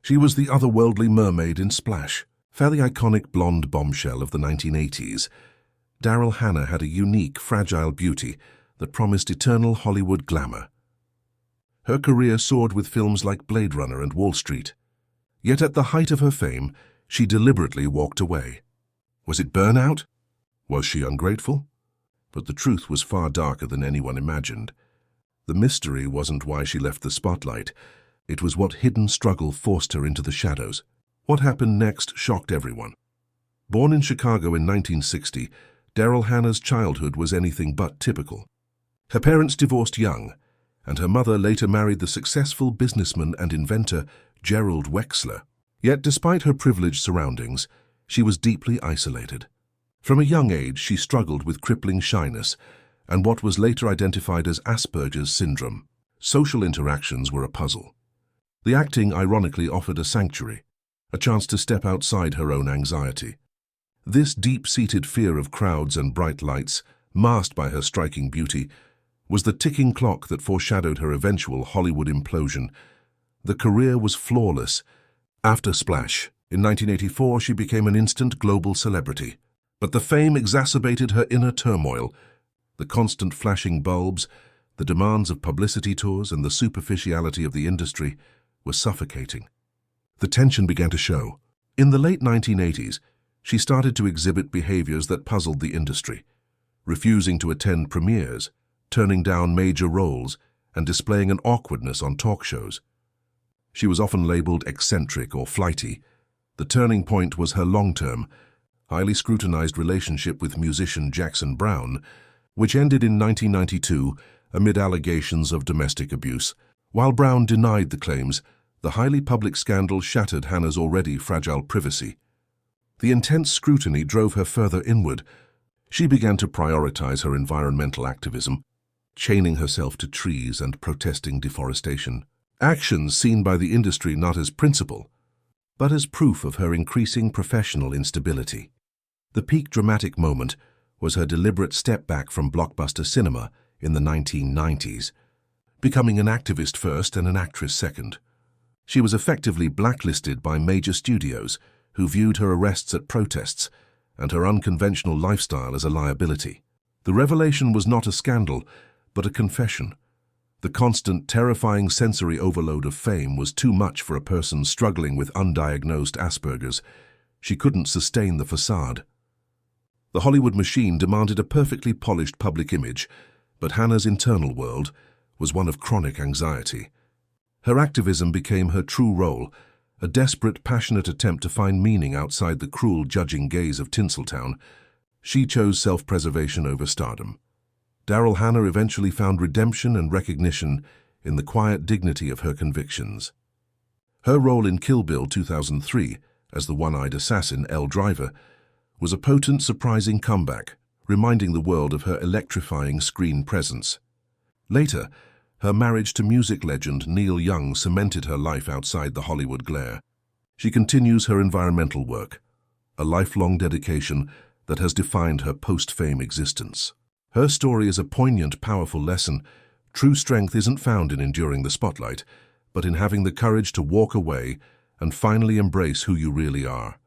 She was the otherworldly mermaid in Splash, fairly iconic blonde bombshell of the 1980s. Daryl Hannah had a unique, fragile beauty that promised eternal Hollywood glamour. Her career soared with films like Blade Runner and Wall Street. Yet at the height of her fame, she deliberately walked away. Was it burnout? Was she ungrateful? But the truth was far darker than anyone imagined. The mystery wasn't why she left the spotlight. It was what hidden struggle forced her into the shadows. What happened next shocked everyone. Born in Chicago in 1960, Daryl Hannah's childhood was anything but typical. Her parents divorced young, and her mother later married the successful businessman and inventor Gerald Wexler. Yet despite her privileged surroundings, she was deeply isolated. From a young age, she struggled with crippling shyness and what was later identified as Asperger's syndrome. Social interactions were a puzzle. The acting ironically offered a sanctuary, a chance to step outside her own anxiety. This deep-seated fear of crowds and bright lights, masked by her striking beauty, was the ticking clock that foreshadowed her eventual Hollywood implosion. The career was flawless. After Splash, in 1984, she became an instant global celebrity. But the fame exacerbated her inner turmoil. The constant flashing bulbs, the demands of publicity tours, and the superficiality of the industry were suffocating. The tension began to show. In the late 1980s, she started to exhibit behaviors that puzzled the industry, refusing to attend premieres, turning down major roles, and displaying an awkwardness on talk shows. She was often labeled eccentric or flighty. The turning point was her long-term, highly scrutinized relationship with musician Jackson Browne, which ended in 1992 amid allegations of domestic abuse. While Browne denied the claims, the highly public scandal shattered Hannah's already fragile privacy. The intense scrutiny drove her further inward. She began to prioritize her environmental activism, chaining herself to trees and protesting deforestation. Actions seen by the industry not as principle, but as proof of her increasing professional instability. The peak dramatic moment was her deliberate step back from blockbuster cinema in the 1990s, becoming an activist first and an actress second. She was effectively blacklisted by major studios who viewed her arrests at protests and her unconventional lifestyle as a liability. The revelation was not a scandal, but a confession. The constant, terrifying sensory overload of fame was too much for a person struggling with undiagnosed Asperger's. She couldn't sustain the facade. The Hollywood machine demanded a perfectly polished public image, but Hannah's internal world was one of chronic anxiety. Her activism became her true role, a desperate, passionate attempt to find meaning outside the cruel, judging gaze of Tinseltown. She chose self-preservation over stardom. Daryl Hannah eventually found redemption and recognition in the quiet dignity of her convictions. Her role in Kill Bill 2003, as the one-eyed assassin Elle Driver, was a potent, surprising comeback, reminding the world of her electrifying screen presence. Later, her marriage to music legend Neil Young cemented her life outside the Hollywood glare. She continues her environmental work, a lifelong dedication that has defined her post-fame existence. Her story is a poignant, powerful lesson. True strength isn't found in enduring the spotlight, but in having the courage to walk away and finally embrace who you really are.